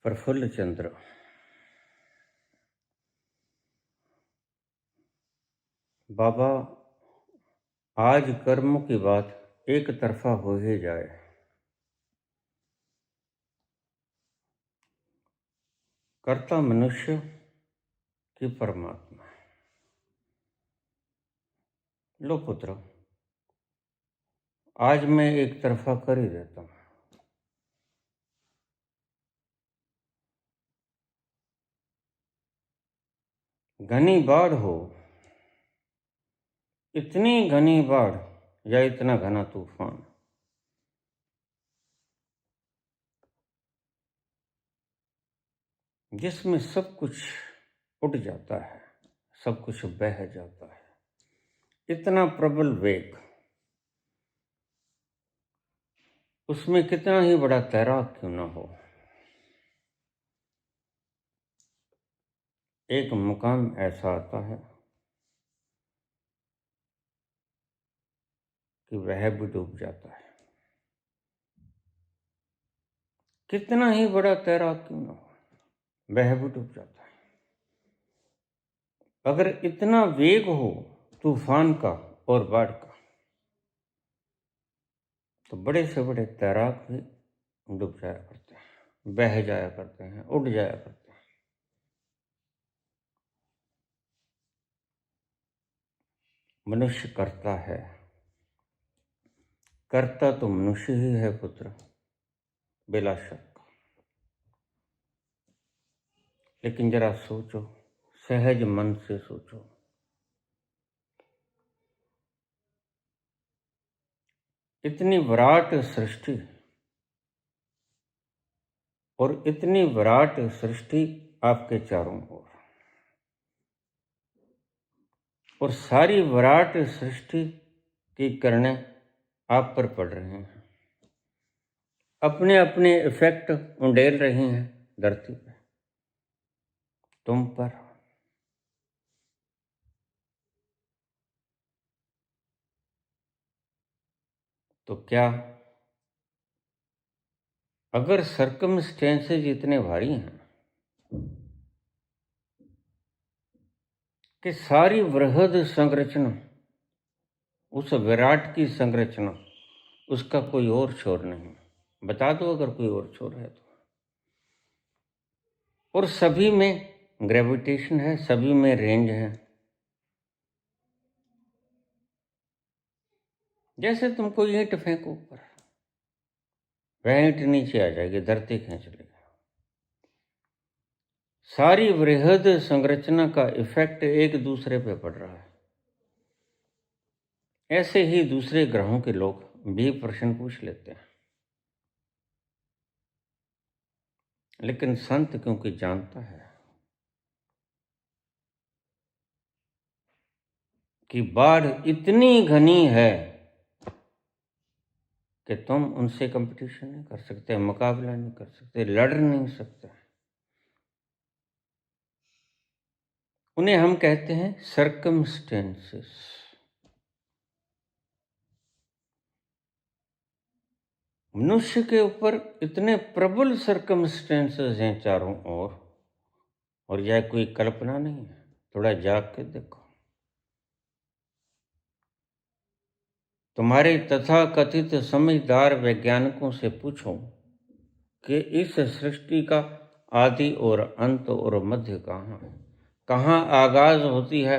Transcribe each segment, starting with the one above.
प्रफुल्ल चंद्र। बाबा, आज कर्म की बात एक तरफा हो ही जाए। कर्ता मनुष्य की परमात्मा। लो पुत्र, आज मैं एक तरफा कर ही देता हूं। घनी बाढ़ हो, इतनी घनी बाढ़ या इतना घना तूफान, जिसमें सब कुछ उठ जाता है, सब कुछ बह जाता है, इतना प्रबल वेग, उसमें कितना ही बड़ा तैराक क्यों ना हो, एक मुकाम ऐसा आता है कि वह भी डूब जाता है। कितना ही बड़ा तैराक क्यों ना हो, वह भी डूब जाता है। अगर इतना वेग हो तूफान का और बाढ़ का, तो बड़े से बड़े तैराक भी डूब जाया करते हैं, बह जाया करते हैं, उड़ जाया करते हैं। मनुष्य करता है, करता तो मनुष्य ही है पुत्र, बिला शक। लेकिन जरा सोचो, सहज मन से सोचो, इतनी विराट सृष्टि और इतनी विराट सृष्टि आपके चारों ओर, और सारी विराट सृष्टि की किरणें आप पर पड़ रही हैं, अपने अपने इफेक्ट उंडेल रही हैं धरती पे, तुम पर। तो क्या अगर सर्कमस्टेंसेज इतने भारी हैं कि सारी वृहद संरचना, उस विराट की संरचना, उसका कोई और छोर नहीं, बता दो अगर कोई और छोर है तो। और सभी में ग्रेविटेशन है, सभी में रेंज है। जैसे तुम कोई ईंट फेंको ऊपर, वह ईंट नीचे आ जाएगी, धरती खींच लेगी। सारी वृहद संरचना का इफेक्ट एक दूसरे पे पड़ रहा है। ऐसे ही दूसरे ग्रहों के लोग भी प्रश्न पूछ लेते हैं, लेकिन संत क्योंकि जानता है कि बाढ़ इतनी घनी है कि तुम उनसे कंपटीशन नहीं कर सकते, मुकाबला नहीं कर सकते, लड़ नहीं सकते। उन्हें हम कहते हैं सर्कमस्टेंसेस। मनुष्य के ऊपर इतने प्रबल सर्कमस्टेंसेस हैं चारों ओर, और यह कोई कल्पना नहीं है। थोड़ा जाग के देखो, तुम्हारे तथाकथित समझदार वैज्ञानिकों से पूछो कि इस सृष्टि का आदि और अंत और मध्य कहाँ है, कहाँ आगाज होती है,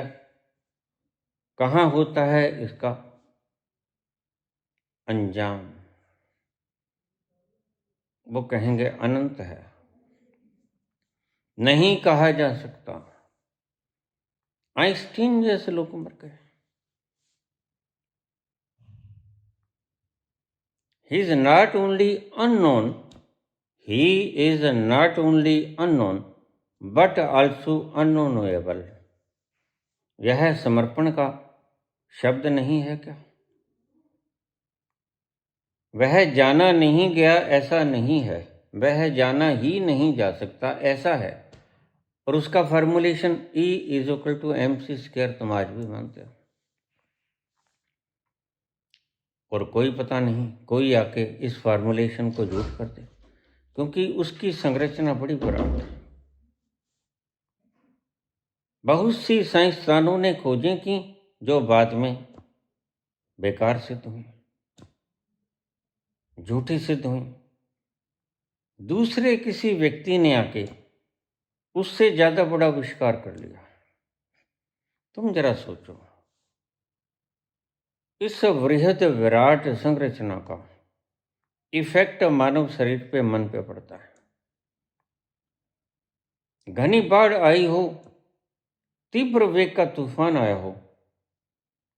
कहाँ होता है इसका अंजाम। वो कहेंगे अनंत है, नहीं कहा जा सकता। आइंस्टीन जैसे लोग मर गए। He is not only unknown, but also unknowable. यह समर्पण का शब्द नहीं है क्या? वह जाना नहीं गया ऐसा नहीं है, वह जाना ही नहीं जा सकता ऐसा है। और उसका फॉर्मूलेशन E=mc² तुम आज भी मानते हो। और कोई पता नहीं, कोई आके इस फॉर्मूलेशन को झूठ कर दे, क्योंकि उसकी संरचना बड़ी विराट है। बहुत सी साइंसदानों ने खोजें की जो बाद में बेकार सिद्ध हुई, झूठी सिद्ध हुई। दूसरे किसी व्यक्ति ने आके उससे ज्यादा बड़ा आविष्कार कर लिया। तुम जरा सोचो, इस वृहद विराट संरचना का इफेक्ट मानव शरीर पे, मन पे पड़ता है। घनी बाढ़ आई हो, तीव्र वेग का तूफान आया हो,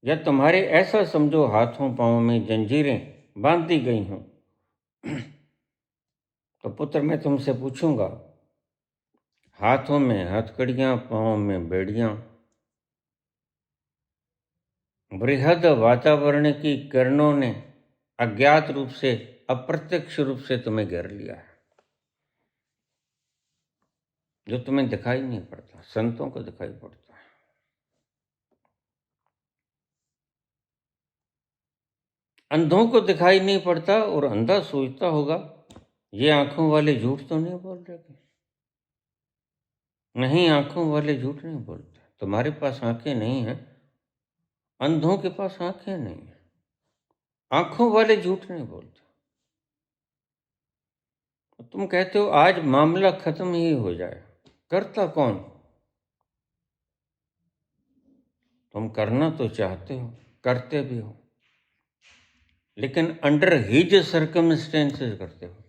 या तुम्हारे ऐसा समझो हाथों पांवों में जंजीरें बांध दी गई हों, तो पुत्र मैं तुमसे पूछूंगा, हाथों में हथकड़ियां, पांवों में बेड़ियां, बृहद वातावरण की किरणों ने अज्ञात रूप से, अप्रत्यक्ष रूप से तुम्हें घेर लिया है, जो तुम्हें दिखाई नहीं पड़ता, संतों को दिखाई पड़ता है। अंधों को दिखाई नहीं पड़ता, और अंधा सोचता होगा ये आंखों वाले झूठ तो नहीं बोल रहे। नहीं, आंखों वाले झूठ नहीं बोलते। तुम्हारे पास आंखें नहीं हैं, अंधों के पास आंखें नहीं हैं, आंखों वाले झूठ नहीं बोलते। तुम कहते हो आज मामला खत्म ही हो जाए, करता कौन? तुम करना तो चाहते हो, करते भी हो, लेकिन अंडर हिज सर्कमस्टेंसेस करते हो।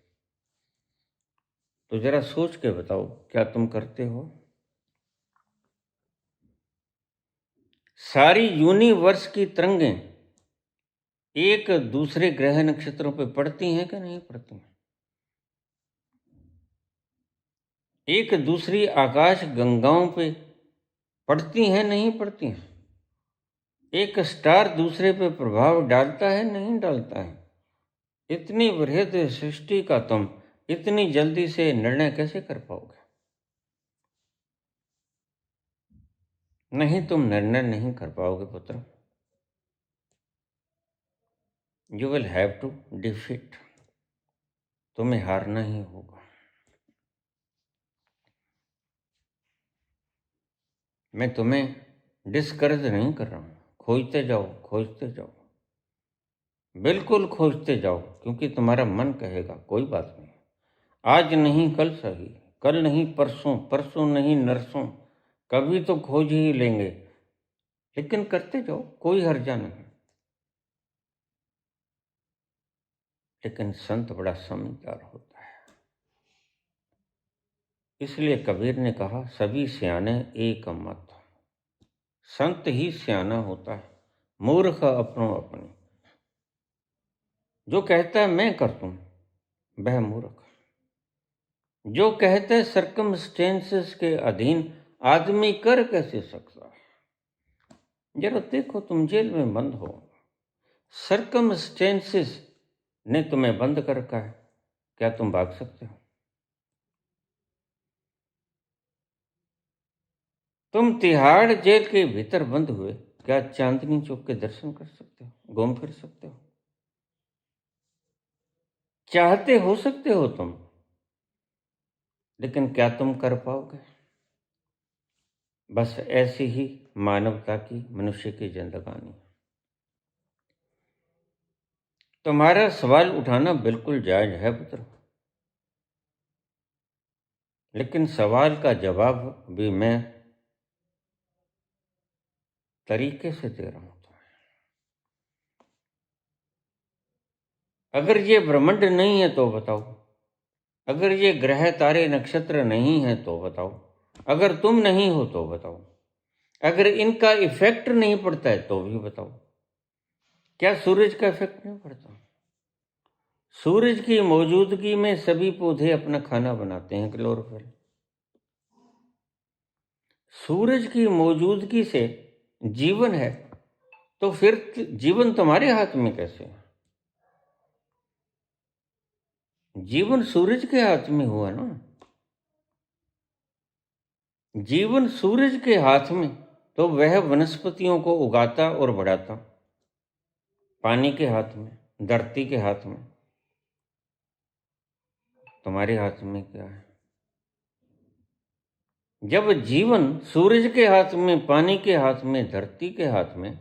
तो जरा सोच के बताओ, क्या तुम करते हो? सारी यूनिवर्स की तरंगें एक दूसरे ग्रह नक्षत्रों पे पड़ती हैं कि नहीं पड़ती हैं? एक दूसरी आकाश गंगाओं पे पड़ती हैं, नहीं पड़ती हैं? एक स्टार दूसरे पे प्रभाव डालता है, नहीं डालता है? इतनी बृहद सृष्टि का तुम इतनी जल्दी से निर्णय कैसे कर पाओगे? नहीं, तुम निर्णय नहीं कर पाओगे पुत्र। You will have to defeat, तुम्हें हारना ही होगा। मैं तुम्हें डिस्करेज नहीं कर रहा हूं, खोजते जाओ, खोजते जाओ, बिल्कुल खोजते जाओ, क्योंकि तुम्हारा मन कहेगा कोई बात नहीं, आज नहीं कल सही, कल नहीं परसों, परसों नहीं नरसों, कभी तो खोज ही लेंगे, लेकिन करते जाओ, कोई हर्जा नहीं। लेकिन संत बड़ा समझदार होता है, इसलिए कबीर ने कहा सभी सियाने एक मत। संत ही सियाना होता है, मूर्ख अपनों अपनी। जो कहता है मैं कर दूं, वह मूर्ख। जो कहते हैं सर्कमस्टेंसेस के अधीन आदमी कर कैसे सकता है? जरा देखो, तुम जेल में बंद हो, सर्कमस्टेंसेस ने तुम्हें बंद कर रखा है, क्या तुम भाग सकते हो? तुम तिहाड़ जेल के भीतर बंद हुए, क्या चांदनी चौक के दर्शन कर सकते हो, घूम फिर सकते हो? चाहते हो सकते हो तुम, लेकिन क्या तुम कर पाओगे? बस ऐसी ही मानवता की, मनुष्य की जिंदगानी। तुम्हारा सवाल उठाना बिल्कुल जायज है पुत्र, लेकिन सवाल का जवाब भी मैं तरीके से दे रहा हूं। अगर ये ब्रह्मांड नहीं है तो बताओ, अगर ये ग्रह तारे नक्षत्र नहीं है तो बताओ, अगर तुम नहीं हो तो बताओ, अगर इनका इफेक्ट नहीं पड़ता है तो भी बताओ। क्या सूरज का इफेक्ट नहीं पड़ता? सूरज की मौजूदगी में सभी पौधे अपना खाना बनाते हैं, क्लोरोफिल। सूरज की मौजूदगी से जीवन है, तो फिर जीवन तुम्हारे हाथ में कैसे है? जीवन सूरज के हाथ में हुआ ना। जीवन सूरज के हाथ में, तो वह वनस्पतियों को उगाता और बढ़ाता। पानी के हाथ में, धरती के हाथ में। तुम्हारे हाथ में क्या है? जब जीवन सूरज के हाथ में, पानी के हाथ में, धरती के हाथ में,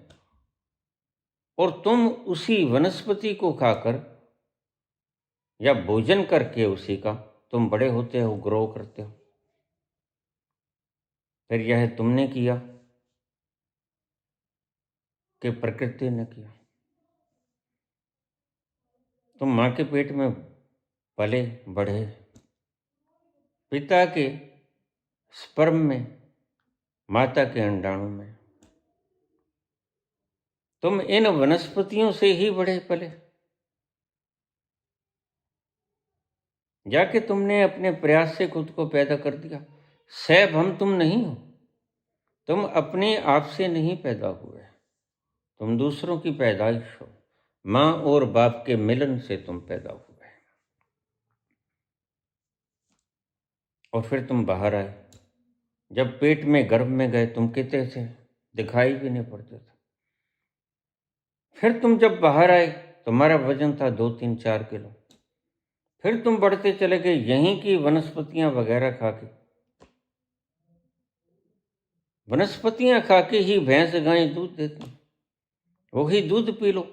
और तुम उसी वनस्पति को खाकर या भोजन करके उसी का तुम बड़े होते हो, ग्रो करते हो, फिर यह तुमने किया कि प्रकृति ने किया? तुम माँ के पेट में पले बढ़े, पिता के स्पर्म में, माता के अंडाणु में, तुम इन वनस्पतियों से ही बढ़े पले। जाके तुमने अपने प्रयास से खुद को पैदा कर दिया। सैब हम तुम नहीं हो, तुम अपने आप से नहीं पैदा हुए, तुम दूसरों की पैदाइश हो। माँ और बाप के मिलन से तुम पैदा हुए, और फिर तुम बाहर आए। जब पेट में, गर्भ में गए, तुम कितने थे? दिखाई भी नहीं पड़ते थे। फिर तुम जब बाहर आए, तुम्हारा वजन था 2-3-4 किलो। फिर तुम बढ़ते चले गए, यहीं की वनस्पतियां वगैरह खा के। वनस्पतियां खा के ही भैंस गाय दूध देती, वही दूध पी लो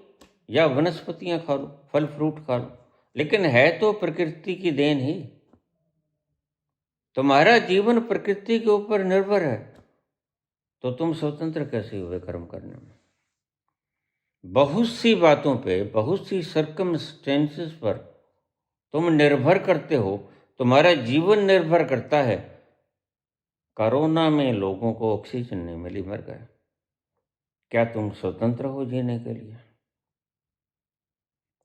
या वनस्पतियां खा लो, फल फ्रूट खा लो, लेकिन है तो प्रकृति की देन ही। तुम्हारा जीवन प्रकृति के ऊपर निर्भर है, तो तुम स्वतंत्र कैसे हुए कर्म करने में? बहुत सी बातों पे, बहुत सी सर्कमस्टेंसेस पर तुम निर्भर करते हो। तुम्हारा जीवन निर्भर करता है। कोरोना में लोगों को ऑक्सीजन नहीं मिली, मर गए। क्या तुम स्वतंत्र हो जीने के लिए?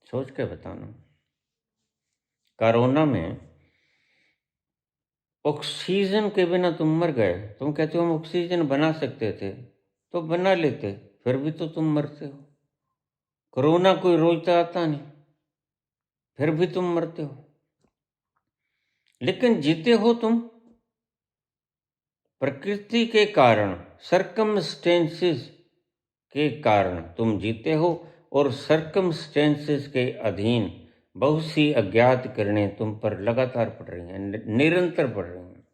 सोच के बताना। कोरोना में ऑक्सीजन के बिना तुम मर गए। तुम कहते हो हम ऑक्सीजन बना सकते थे, तो बना लेते, फिर भी तो तुम मरते हो। कोरोना कोई रोज तो आता नहीं, फिर भी तुम मरते हो। लेकिन जीते हो तुम प्रकृति के कारण, सर्कमस्टेंसेस के कारण तुम जीते हो, और सर्कमस्टेंसेस के अधीन बहुत सी अज्ञात किरणें तुम पर लगातार पड़ रही हैं, निरंतर पड़ रही हैं।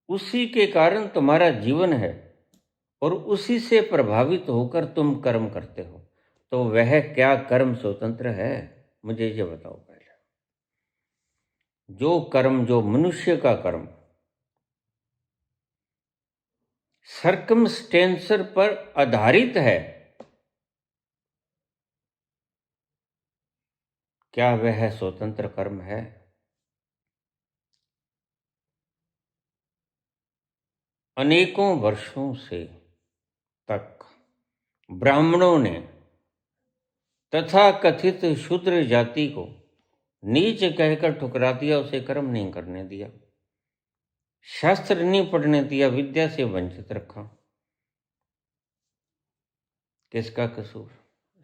उसी के कारण तुम्हारा जीवन है, और उसी से प्रभावित होकर तुम कर्म करते हो। तो वह क्या कर्म स्वतंत्र है? मुझे ये बताओ पहले। जो कर्म, जो मनुष्य का कर्म सर्कमस्टेंसर पर आधारित है, क्या वह स्वतंत्र कर्म है? अनेकों वर्षों से तक ब्राह्मणों ने तथा कथित शूद्र जाति को नीच कहकर ठुकरा दिया, उसे कर्म नहीं करने दिया, शास्त्र नहीं पढ़ने दिया, विद्या से वंचित रखा। किसका कसूर?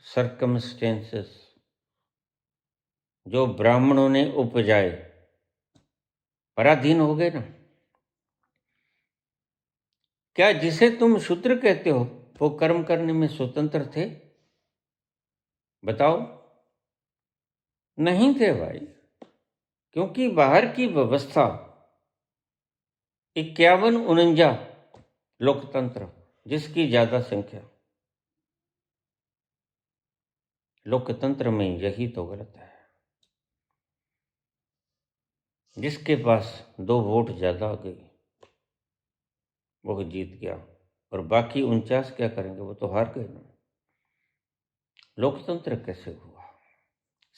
सर्कमस्टेंसेस जो ब्राह्मणों ने उपजाए, पराधीन हो गए ना। क्या जिसे तुम शूद्र कहते हो वो कर्म करने में स्वतंत्र थे? बताओ। नहीं थे भाई, क्योंकि बाहर की व्यवस्था 51-49 लोकतंत्र, जिसकी ज्यादा संख्या, लोकतंत्र में यही तो गलत है। जिसके पास 2 वोट ज्यादा आ गई वो जीत गया, और बाकी 49 क्या करेंगे? वो तो हार गए ना। लोकतंत्र कैसे हुआ?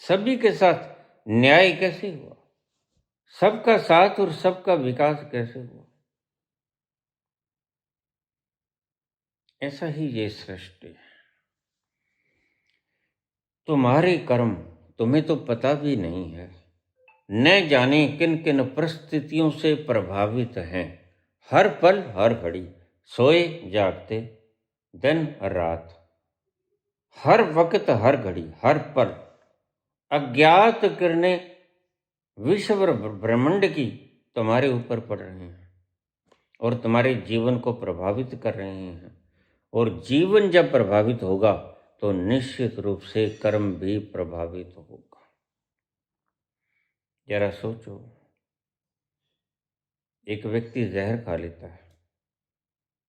सभी के साथ न्याय कैसे हुआ? सबका साथ और सबका विकास कैसे हुआ? ऐसा ही ये सृष्टि है। तुम्हारे कर्म तुम्हें तो पता भी नहीं है, न जाने किन किन परिस्थितियों से प्रभावित हैं। हर पल हर घड़ी, सोए जागते, दिन रात, हर वक्त हर घड़ी हर पल अज्ञात किरणें विश्व ब्रह्मांड की तुम्हारे ऊपर पड़ रही हैं और तुम्हारे जीवन को प्रभावित कर रही हैं। और जीवन जब प्रभावित होगा तो निश्चित रूप से कर्म भी प्रभावित होगा। जरा सोचो, एक व्यक्ति जहर खा लेता है,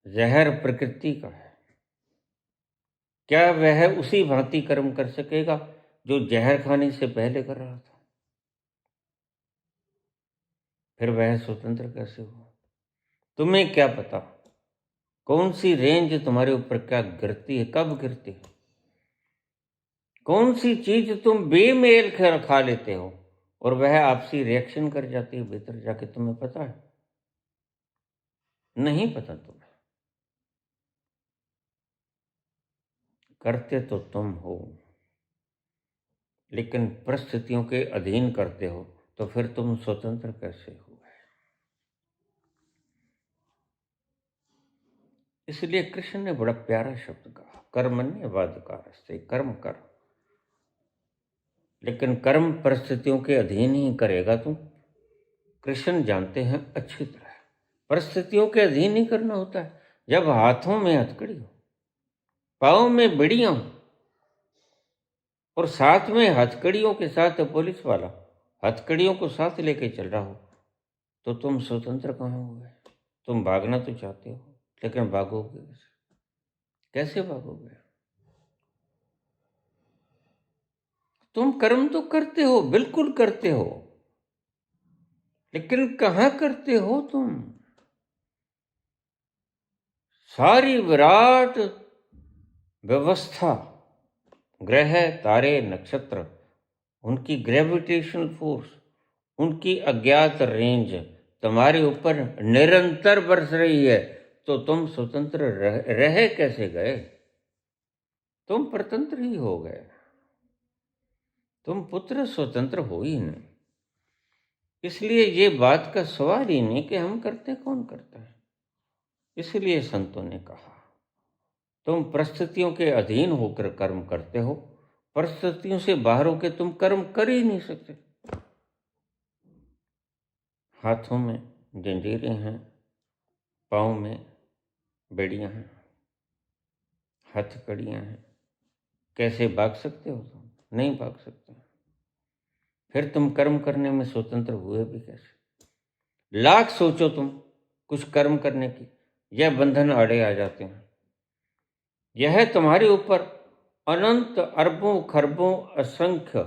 जहर प्रकृति का है, क्या वह उसी भांति कर्म कर सकेगा जो जहर खाने से पहले कर रहा था? फिर वह स्वतंत्र कैसे हुआ? तुम्हें क्या पता कौन सी रेंज तुम्हारे ऊपर क्या गिरती है, कब गिरती है? कौन सी चीज तुम बेमेल खा लेते हो और वह आपसी रिएक्शन कर जाती है भीतर जाके, तुम्हें पता है? नहीं पता तुम्हें। करते तो तुम हो, लेकिन परिस्थितियों के अधीन करते हो, तो फिर तुम स्वतंत्र कैसे हुए? इसलिए कृष्ण ने बड़ा प्यारा शब्द कहा, कर्मण्यवाधिकारस्ते, कर्म कर, लेकिन कर्म परिस्थितियों के अधीन ही करेगा तू। कृष्ण जानते हैं अच्छी तरह, परिस्थितियों के अधीन ही करना होता है। जब हाथों में हथकड़ी हो, पाँव में बेड़ियां हो, और साथ में हथकड़ियों के साथ पुलिस वाला हथकड़ियों को साथ लेके चल रहा हो, तो तुम स्वतंत्र कहाँ हुए? तुम भागना तो चाहते हो, लेकिन भागोगे कैसे? कैसे भागोगे? तुम कर्म तो करते हो, बिल्कुल करते हो, लेकिन कहाँ करते हो तुम? सारी विराट व्यवस्था, ग्रह तारे नक्षत्र, उनकी ग्रेविटेशनल फोर्स, उनकी अज्ञात रेंज तुम्हारे ऊपर निरंतर बरस रही है, तो तुम स्वतंत्र रह कैसे गए? तुम परतंत्र ही हो गए, तुम पुत्र स्वतंत्र हो ही नहीं। इसलिए ये बात का सवाल ही नहीं कि हम करते, कौन करता है। इसलिए संतों ने कहा, तुम परिस्थितियों के अधीन होकर कर्म करते हो, परिस्थितियों से बाहर होकर तुम कर्म कर ही नहीं सकते। हाथों में जंजीरें हैं, पाँव में बेड़ियां हैं, हथकड़ियां हैं, कैसे भाग सकते हो तुम? नहीं भाग सकते। फिर तुम कर्म करने में स्वतंत्र हुए भी कैसे? लाख सोचो तुम कुछ कर्म करने की, यह बंधन आड़े आ जाते हैं। यह तुम्हारे ऊपर अनंत अरबों खरबों असंख्य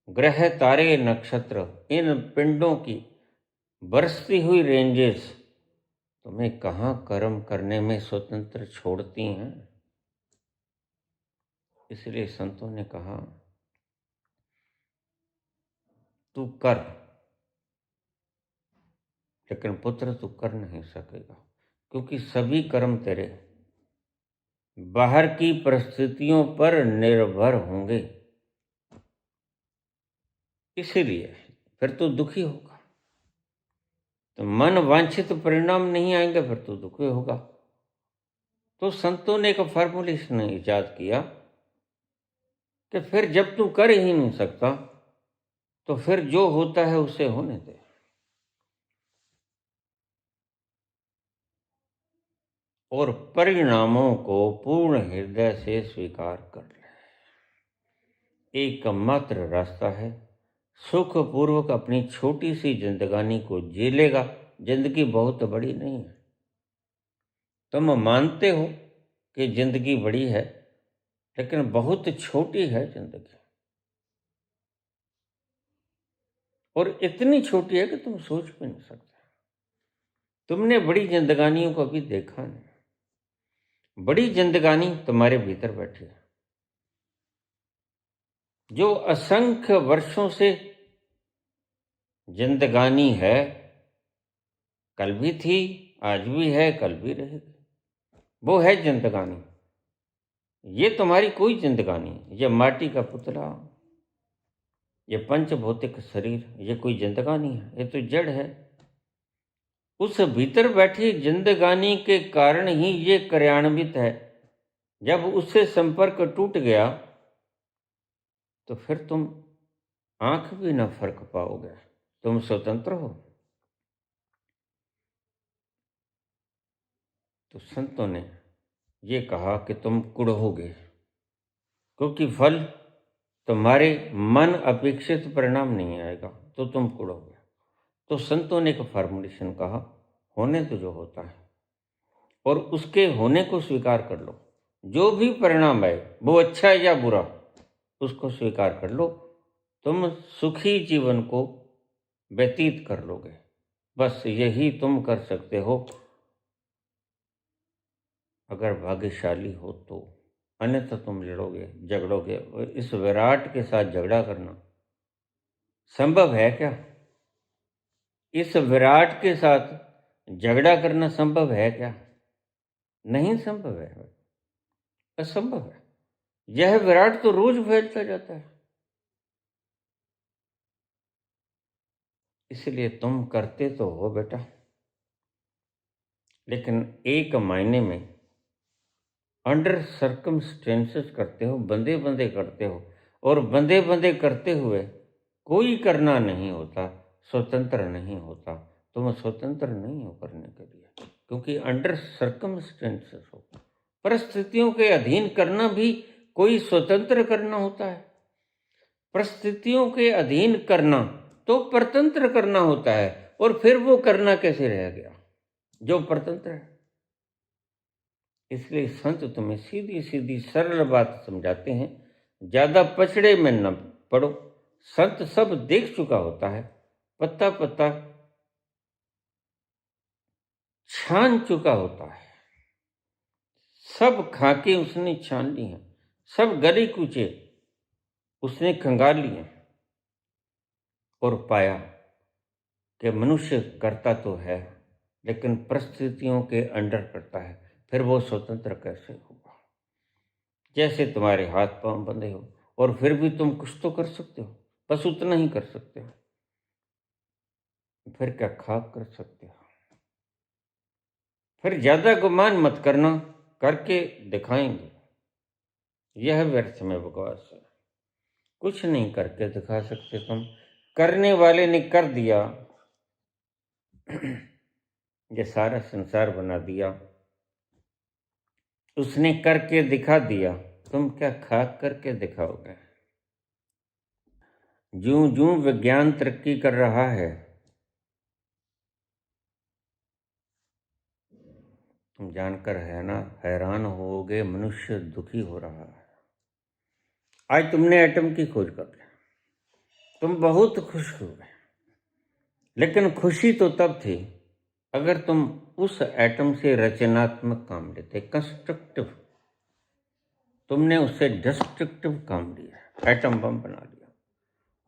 ग्रह तारे नक्षत्र, इन पिंडों की बरसती हुई रेंजेस तुम्हें कहाँ कर्म करने में स्वतंत्र छोड़ती हैं। इसलिए संतों ने कहा, तू कर, लेकिन पुत्र तू कर नहीं सकेगा, क्योंकि सभी कर्म तेरे बाहर की परिस्थितियों पर निर्भर होंगे। इसीलिए फिर तू दुखी होगा, तो मन वांछित परिणाम नहीं आएंगे, फिर तू दुखी होगा। तो संतों ने एक फॉर्मुलेशन इजाद किया कि फिर जब तू कर ही नहीं सकता, तो फिर जो होता है उसे होने दे। और परिणामों को पूर्ण हृदय से स्वीकार कर ले। एकमात्र रास्ता है, सुखपूर्वक अपनी छोटी सी जिंदगानी को जी लेगा। जिंदगी बहुत बड़ी नहीं है, तुम मानते हो कि जिंदगी बड़ी है, लेकिन बहुत छोटी है जिंदगी। और इतनी छोटी है कि तुम सोच भी नहीं सकते। तुमने बड़ी जिंदगानियों को अभी देखा नहीं। बड़ी जिंदगानी तुम्हारे भीतर बैठी है, जो असंख्य वर्षों से जिंदगानी है, कल भी थी, आज भी है, कल भी रहेगी। वो है जिंदगानी। ये तुम्हारी कोई जिंदगानी, ये माटी का पुतला, ये पंच भौतिक शरीर, ये कोई जिंदगानी है? ये तो जड़ है। उस भीतर बैठी जिंदगानी के कारण ही ये कार्यान्वित है। जब उससे संपर्क टूट गया, तो फिर तुम आंख भी न फर्क पाओगे, तुम स्वतंत्र हो। तो संतों ने ये कहा कि तुम कुढ़ोगे, क्योंकि फल तुम्हारे मन अपेक्षित परिणाम नहीं आएगा। तो तुम कुड़ोगे। तो संतों ने एक फॉर्मुलेशन कहा, होने तो जो होता है और उसके होने को स्वीकार कर लो। जो भी परिणाम आए, वो अच्छा है या बुरा, उसको स्वीकार कर लो। तुम सुखी जीवन को व्यतीत कर लोगे। बस यही तुम कर सकते हो अगर भाग्यशाली हो तो। अन्यथा तुम लड़ोगे, झगड़ोगे। और इस विराट के साथ झगड़ा करना संभव है क्या? इस विराट के साथ झगड़ा करना संभव है क्या? नहीं संभव है, असंभव है। यह विराट तो रोज फैलता जाता है। इसलिए तुम करते तो हो बेटा, लेकिन एक मायने में अंडर सर्कमस्टेंसेस करते हो, बंदे बंदे करते हो। और बंदे बंदे करते हुए कोई करना नहीं होता, स्वतंत्र नहीं होता। तुम स्वतंत्र नहीं हो करने के लिए, क्योंकि अंडर सर्कमस्टेंसेस हो। परिस्थितियों के अधीन करना भी कोई स्वतंत्र करना होता है। परिस्थितियों के अधीन करना तो परतंत्र करना होता है। और फिर वो करना कैसे रह गया जो परतंत्र है? इसलिए संत तुम्हें सीधी सीधी सरल बात समझाते हैं, ज्यादा पचड़े में न पड़ो। संत सब देख चुका होता है, पत्ता पत्ता छान चुका होता है। सब खाके उसने छान ली हैं, सब गली कूचे उसने खंगाल लिए और पाया कि मनुष्य करता तो है, लेकिन परिस्थितियों के अंडर करता है। फिर वो स्वतंत्र कैसे होगा? जैसे तुम्हारे हाथ पांव बंधे हो और फिर भी तुम कुछ तो कर सकते हो, बस उतना ही कर सकते हो। फिर क्या खाक कर सकते हो? फिर ज्यादा गुमान मत करना, करके दिखाएंगे। यह व्यर्थ में बकवास है। कुछ नहीं करके दिखा सकते तुम। करने वाले ने कर दिया, ये सारा संसार बना दिया। उसने करके दिखा दिया, तुम क्या खाक करके दिखाओगे? ज्यों ज्यों विज्ञान तरक्की कर रहा है, तुम जानकर है ना हैरान होगे, मनुष्य दुखी हो रहा है। आज तुमने एटम की खोज कर ली, तुम बहुत खुश हुए। लेकिन खुशी तो तब थी अगर तुम उस एटम से रचनात्मक काम लेते, कंस्ट्रक्टिव। तुमने उससे डिस्ट्रक्टिव काम लिया, एटम बम बना लिया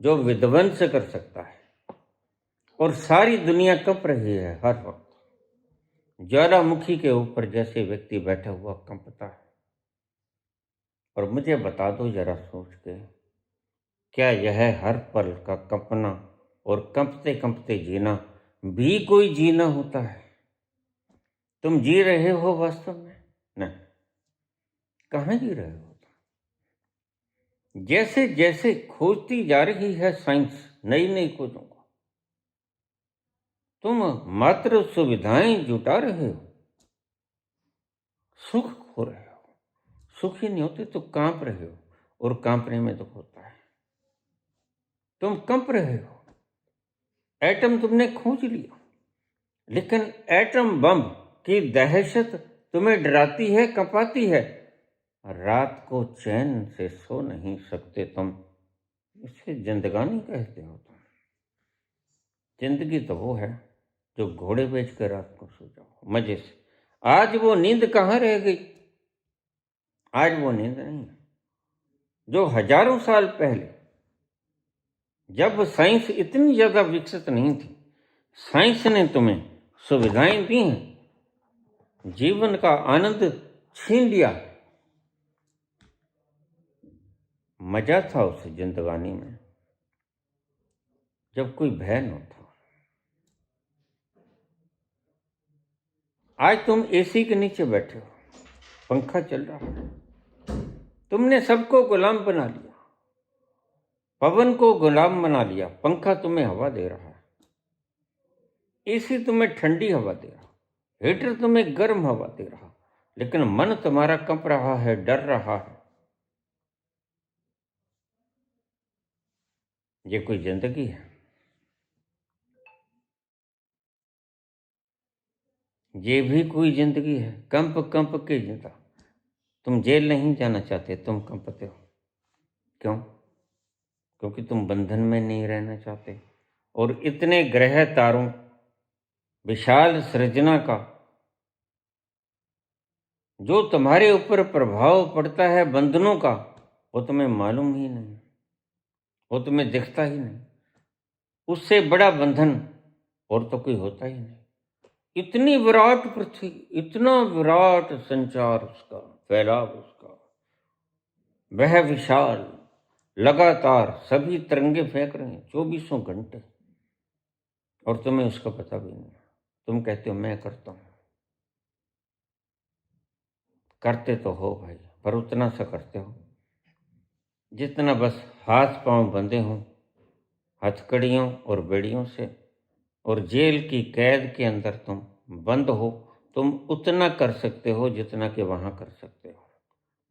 जो विध्वंस कर सकता है। और सारी दुनिया कप रही है हर वक्त। ज्वालामुखी के ऊपर जैसे व्यक्ति बैठा हुआ कंपता है। और मुझे बता दो जरा सोच के, क्या यह हर पल का कंपना और कंपते कंपते जीना भी कोई जीना होता है? तुम जी रहे हो वास्तव में? नहीं, कहाँ जी रहे हो? जैसे जैसे खोजती जा रही है साइंस नई नई खोजों को, तुम मात्र सुविधाएं जुटा रहे हो, सुख खो रहे हो। सुख ही नहीं होते तो कांप रहे हो, और कांपने में दुख होता है। तुम कंप रहे हो। एटम तुमने खोज लिया, लेकिन एटम बम की दहशत तुम्हें डराती है, कंपाती है। रात को चैन से सो नहीं सकते तुम। इसे जिंदगानी कहते हो तुम। जिंदगी तो वो है जो घोड़े बेच कर रात को सो जाओ मजे से। आज वो नींद कहाँ रह गई? आज वो नींद नहीं है जो हजारों साल पहले, जब साइंस इतनी ज्यादा विकसित नहीं थी, साइंस ने तुम्हें सुविधाएं दी हैं, जीवन का आनंद छीन लिया। मजा था उस जिंदगानी में जब कोई भय न था। आज तुम एसी के नीचे बैठे हो, पंखा चल रहा है, तुमने सबको गुलाम बना लिया। पवन को गुलाम बना लिया, पंखा तुम्हें हवा दे रहा है, एसी तुम्हें ठंडी हवा दे रहा, हीटर तुम्हें गर्म हवा दे रहा, लेकिन मन तुम्हारा कंप रहा है, डर रहा है। ये कोई जिंदगी है? ये भी कोई जिंदगी है? कंप कंप के जिंदा। तुम जेल नहीं जाना चाहते, तुम कंपते हो। क्यों? क्योंकि तुम बंधन में नहीं रहना चाहते। और इतने ग्रह तारों, विशाल सृजना का जो तुम्हारे ऊपर प्रभाव पड़ता है बंधनों का, वो तुम्हें मालूम ही नहीं, वो तुम्हें दिखता ही नहीं। उससे बड़ा बंधन और तो कोई होता ही नहीं। इतनी विराट पृथ्वी, इतना विराट संचार उसका, फैलाव उसका, वह विशाल, लगातार सभी तरंगे फेंक रहे हैं 24 घंटे, और तुम्हें उसका पता भी नहीं। तुम कहते हो मैं करता हूं। करते तो हो भाई, पर उतना सा करते हो जितना बस हाथ पांव बंधे हों हथकड़ियों और बेड़ियों से, और जेल की कैद के अंदर तुम बंद हो। तुम उतना कर सकते हो जितना कि वहां कर सकते हो।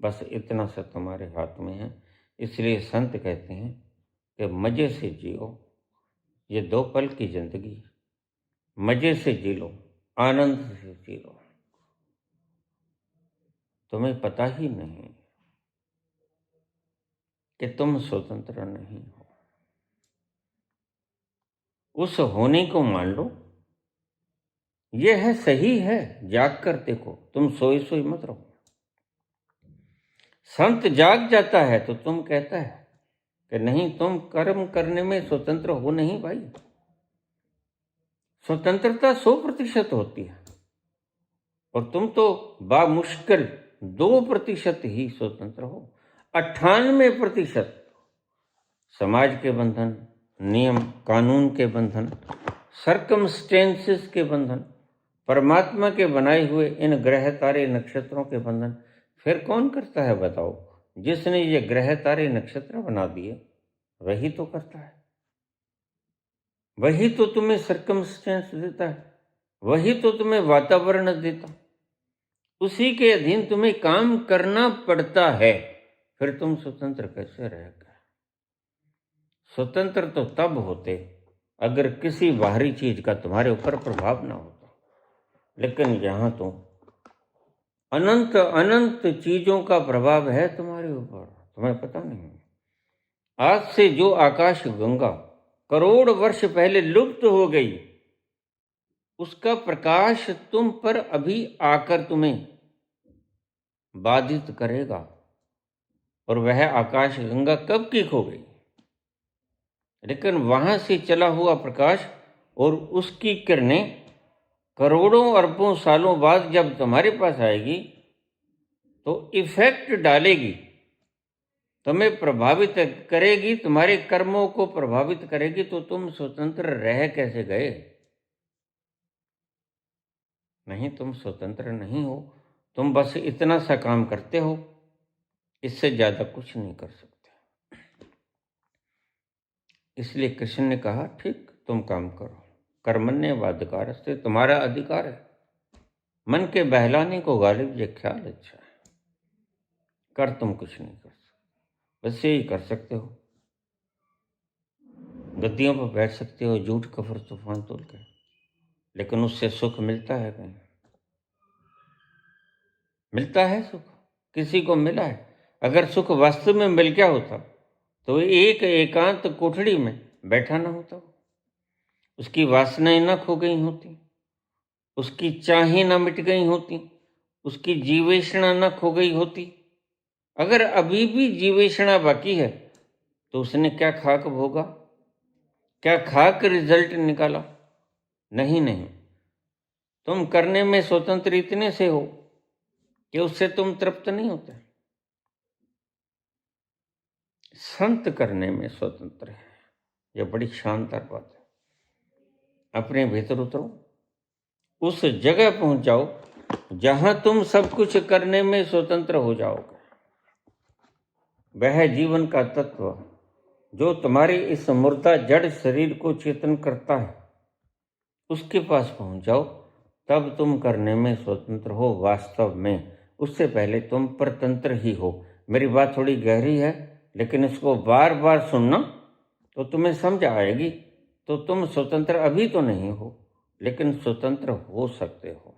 बस इतना सा तुम्हारे हाथ में है। इसलिए संत कहते हैं कि मजे से जियो, ये 2 पल की जिंदगी, मजे से जी लो, आनंद से जी लो। तुम्हें पता ही नहीं कि तुम स्वतंत्र नहीं हो। उस होने को मान लो, ये है, सही है। जाग कर देखो, तुम सोई सोई मत रहो। संत जाग जाता है तो तुम कहता है कि नहीं, तुम कर्म करने में स्वतंत्र हो नहीं भाई। स्वतंत्रता 100% होती है, और तुम तो बामुश्किल 2% ही स्वतंत्र हो। 98% समाज के बंधन, नियम कानून के बंधन, सर्कमस्टेंसेस के बंधन, परमात्मा के बनाए हुए इन ग्रह तारे नक्षत्रों के बंधन। फिर कौन करता है बताओ? जिसने ये ग्रह तारे नक्षत्र बना दिए वही तो करता है। वही तो तुम्हें सर्कमस्टेंस देता है, वही तो तुम्हें वातावरण देता, उसी के अधीन तुम्हें काम करना पड़ता है। फिर तुम स्वतंत्र कैसे रह गए? स्वतंत्र तो तब होते अगर किसी बाहरी चीज का तुम्हारे ऊपर प्रभाव ना होता। लेकिन यहां तो अनंत अनंत चीजों का प्रभाव है तुम्हारे ऊपर, तुम्हें पता नहीं। आज से जो आकाश गंगा करोड़ वर्ष पहले लुप्त हो गई, उसका प्रकाश तुम पर अभी आकर तुम्हें बाधित करेगा। और वह आकाश गंगा कब की खो गई, लेकिन वहां से चला हुआ प्रकाश और उसकी किरणें करोड़ों अरबों सालों बाद जब तुम्हारे पास आएगी तो इफेक्ट डालेगी, तुम्हें प्रभावित करेगी, तुम्हारे कर्मों को प्रभावित करेगी। तो तुम स्वतंत्र रह कैसे गए? नहीं, तुम स्वतंत्र नहीं हो। तुम बस इतना सा काम करते हो, इससे ज्यादा कुछ नहीं कर सकते। इसलिए कृष्ण ने कहा ठीक, तुम काम करो। कर्मण्येवाधिकार से तुम्हारा अधिकार है। मन के बहलाने को गालिब ये ख्याल अच्छा है। कर तुम कुछ नहीं कर सकते, बस यही कर सकते हो, गद्दियों पर बैठ सकते हो झूठ कफर तूफान तोल के, लेकिन उससे सुख मिलता है कहीं? मिलता है सुख? किसी को मिला है? अगर सुख वास्तव में मिल गया होता तो एक एकांत कोठड़ी में बैठा ना होता, उसकी वासनाएं ना खो गई होती, उसकी चाहें ना मिट गई होती, उसकी जीवेषणा ना खो गई होती। अगर अभी भी जीवेषणा बाकी है तो उसने क्या खाक भोगा, क्या खाक रिजल्ट निकाला? नहीं नहीं, तुम करने में स्वतंत्र इतने से हो कि उससे तुम तृप्त नहीं होते। संत करने में स्वतंत्र है, यह बड़ी शानदार बात है। अपने भीतर उतरो, उस जगह पहुंच जाओ जहां तुम सब कुछ करने में स्वतंत्र हो जाओगे। वह जीवन का तत्व जो तुम्हारे इस मुर्दा जड़ शरीर को चेतन करता है, उसके पास पहुंच जाओ, तब तुम करने में स्वतंत्र हो वास्तव में। उससे पहले तुम परतंत्र ही हो। मेरी बात थोड़ी गहरी है, लेकिन इसको बार बार सुनना तो तुम्हें समझ आएगी। तो तुम स्वतंत्र अभी तो नहीं हो, लेकिन स्वतंत्र हो सकते हो।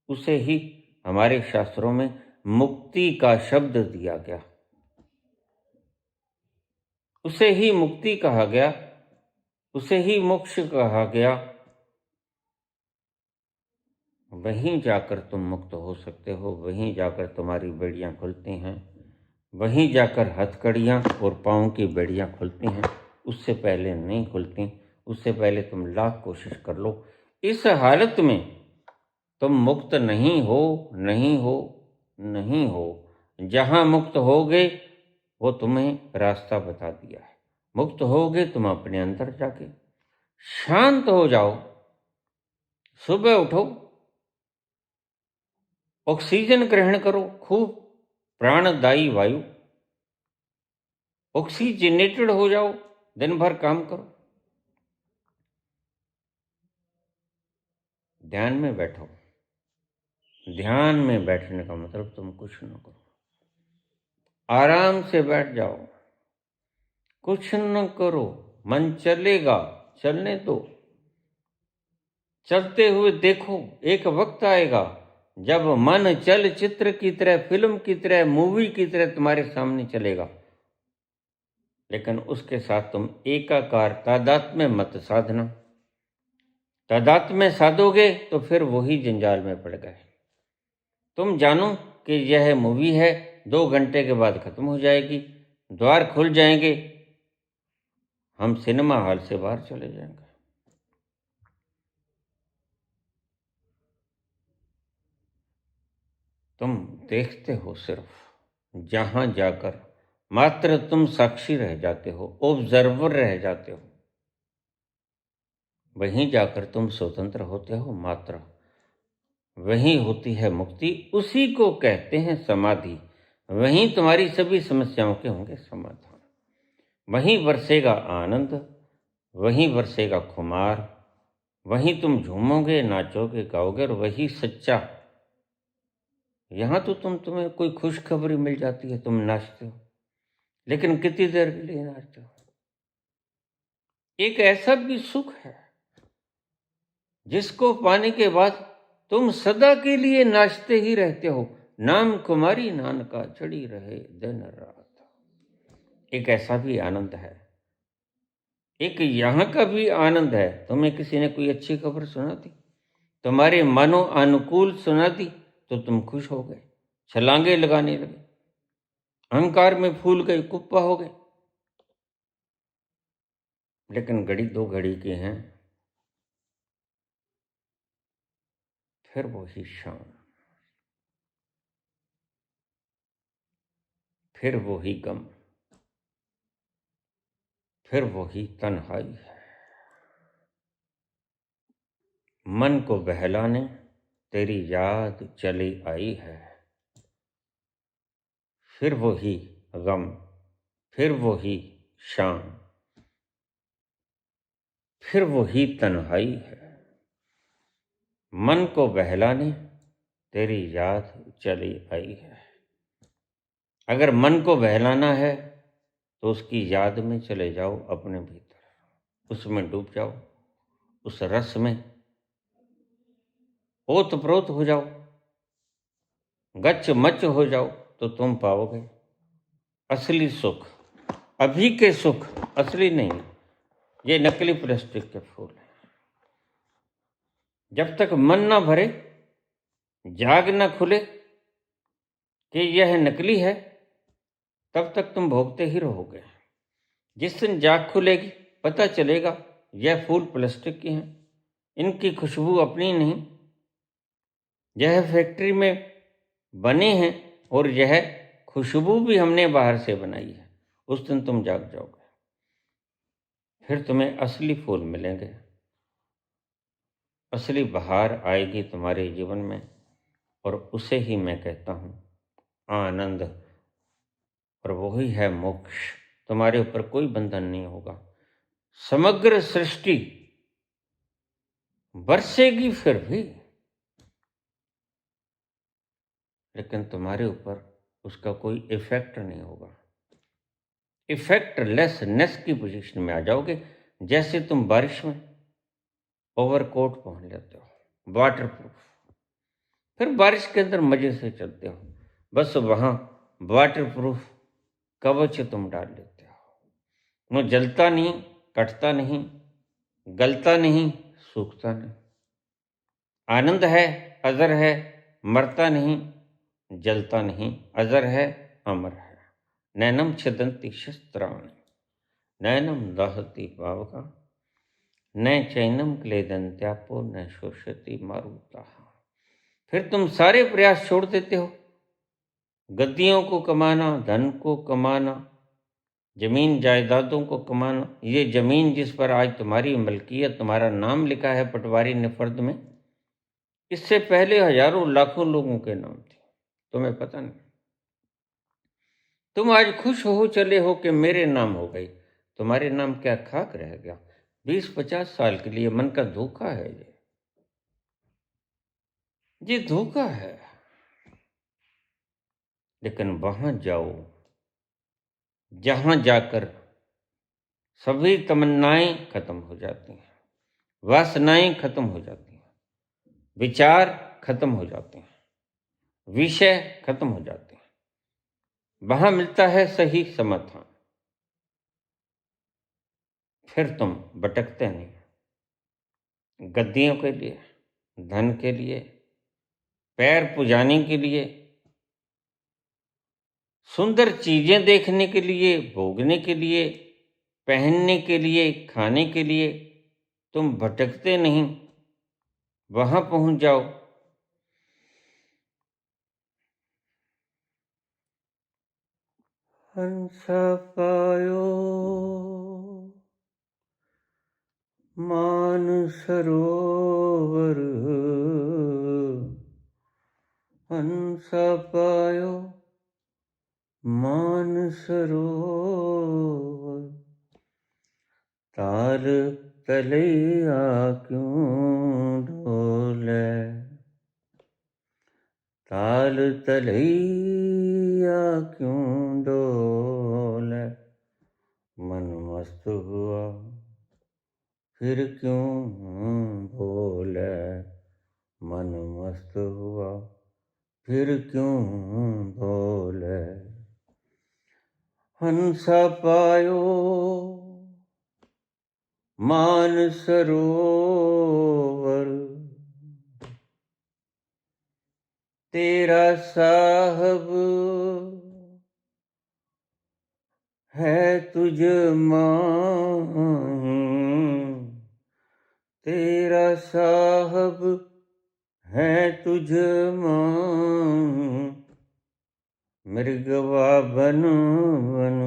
उसे ही हमारे शास्त्रों में मुक्ति का शब्द दिया गया, उसे ही मुक्ति कहा गया, उसे ही मोक्ष कहा गया। वहीं जाकर तुम मुक्त हो सकते हो, वहीं जाकर तुम्हारी बेड़ियां खुलती हैं, वहीं जाकर हथकड़ियां और पाँव की बेड़ियां खुलती हैं। उससे पहले नहीं खुलती। उससे पहले तुम लाख कोशिश कर लो। इस हालत में तुम मुक्त नहीं हो, नहीं हो, नहीं हो। जहां मुक्त होगे वो तुम्हें रास्ता बता दिया है। मुक्त होगे तुम अपने अंदर जाके शांत हो जाओ। सुबह उठो, ऑक्सीजन ग्रहण करो, खूब प्राणदायी वायु, ऑक्सीजनेटेड हो जाओ, दिन भर काम करो, ध्यान में बैठो। ध्यान में बैठने का मतलब तुम कुछ न करो, आराम से बैठ जाओ, कुछ न करो, मन चलेगा, चलने दो, चलते हुए देखो। एक वक्त आएगा जब मन चलचित्र की तरह, फिल्म की तरह, मूवी की तरह तुम्हारे सामने चलेगा, लेकिन उसके साथ तुम एकाकार तादात्म्य मत साधना। तादात्म्य साधोगे तो फिर वही जंजाल में पड़ गए। तुम जानो कि यह मूवी है, 2 घंटे के बाद खत्म हो जाएगी, द्वार खुल जाएंगे, हम सिनेमा हॉल से बाहर चले जाएंगे। तुम देखते हो सिर्फ, जहां जाकर मात्र तुम साक्षी रह जाते हो, ऑब्जर्वर रह जाते हो, वहीं जाकर तुम स्वतंत्र होते हो मात्र। वहीं होती है मुक्ति, उसी को कहते हैं समाधि। वहीं तुम्हारी सभी समस्याओं के होंगे समाधान। वहीं बरसेगा आनंद, वहीं बरसेगा खुमार, वहीं तुम झूमोगे, नाचोगे, गाओगे, और वही सच्चा। यहाँ तो तुम्हें कोई खुशखबरी मिल जाती है, तुम नाचते हो, लेकिन कितनी देर के लिए नाचते हो? एक ऐसा भी सुख है जिसको पाने के बाद तुम सदा के लिए नाचते ही रहते हो। नाम कुमारी नानका चढ़ी रहे दिन रात। एक ऐसा भी आनंद है, एक यहाँ का भी आनंद है। तुम्हें किसी ने कोई अच्छी खबर सुना दी, तुम्हारे मनो अनुकूल सुना दी, तो तुम खुश हो गए, छलांगे लगाने लगे, अहंकार में फूल गए, कुप्पा हो गए। लेकिन घड़ी 2 घड़ी की हैं, फिर वही शाम, फिर वही गम, फिर वही तन्हाई है। मन को बहलाने तेरी याद चली आई है। फिर वही गम, फिर वही शाम, फिर वही तन्हाई है। मन को बहलाने तेरी याद चली आई है। अगर मन को बहलाना है तो उसकी याद में चले जाओ, अपने भीतर, उसमें डूब जाओ, उस रस में ओतप्रोत हो जाओ, गच मच हो जाओ, तो तुम पाओगे असली सुख। अभी के सुख असली नहीं, ये नकली प्लास्टिक के फूल हैं। जब तक मन ना भरे, जाग ना खुले कि यह नकली है, तब तक तुम भोगते ही रहोगे। जिस दिन जाग खुलेगी, पता चलेगा यह फूल प्लास्टिक के हैं, इनकी खुशबू अपनी नहीं, यह फैक्ट्री में बने हैं और यह खुशबू भी हमने बाहर से बनाई है। उस दिन तुम जाग जाओगे, फिर तुम्हें असली फूल मिलेंगे, असली बहार आएगी तुम्हारे जीवन में, और उसे ही मैं कहता हूँ आनंद, और वही है मोक्ष। तुम्हारे ऊपर कोई बंधन नहीं होगा। समग्र सृष्टि बरसेगी फिर भी, लेकिन तुम्हारे ऊपर उसका कोई इफेक्ट नहीं होगा। इफेक्टलेसनेस की पोजीशन में आ जाओगे, जैसे तुम बारिश में ओवरकोट पहन लेते हो, वाटरप्रूफ, फिर बारिश के अंदर मजे से चलते हो, बस वहाँ वाटर प्रूफ कवच तुम डाल लेते हो। वो जलता नहीं, कटता नहीं, गलता नहीं, सूखता नहीं। आनंद है, अजर है, मरता नहीं, जलता नहीं, अजर है, अमर है। नैनम छिदन्ति शस्त्राणि, नैनम दहति पावका, न चैनम क्लेदन्त्यापो न शोषति मारुतः। फिर तुम सारे प्रयास छोड़ देते हो, गद्दियों को कमाना, धन को कमाना, जमीन जायदादों को कमाना। ये जमीन जिस पर आज तुम्हारी मलकियत, तुम्हारा नाम लिखा है पटवारी ने फर्द में, इससे पहले हजारों लाखों लोगों के नाम थे, तुम्हें पता नहीं। तुम आज खुश हो चले हो कि मेरे नाम हो गई, तुम्हारे नाम क्या खाक रह गया। 20-50 साल के लिए मन का धोखा है ये धोखा है। लेकिन वहां जाओ जहां जाकर सभी तमन्नाएं खत्म हो जाती हैं, वासनाएं खत्म हो जाती हैं, विचार खत्म हो जाते हैं, विषय खत्म हो जाते हैं। वहां मिलता है सही समाधान। फिर तुम भटकते नहीं, गद्दियों के लिए, धन के लिए, पैर पुजाने के लिए, सुंदर चीजें देखने के लिए, भोगने के लिए, पहनने के लिए, खाने के लिए तुम भटकते नहीं, वहां पहुंच जाओ। हंसा पायो मान सरोवर, हंसा पायो मान सरोवर, ताल तलैया क्यों ढोले, ताल तलैया क्यों डोले। मन मस्त हुआ फिर क्यों भोले, मन मस्त हुआ फिर क्यों भोले। हंसा पायो मान सरोवर, तेरा साहब है तुझ माही, तेरा साहब है तुझ माही। मृगवा बन बन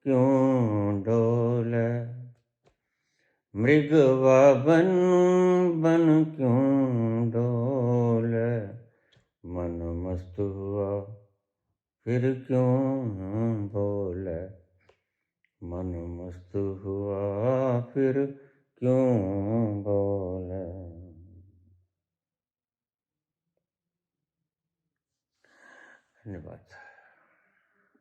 क्यों डोले, मृगवा बन बन क्यों डोले। मन मस्त हुआ फिर क्यों बोले, मन मस्त हुआ फिर क्यों बोले। धन्यवाद।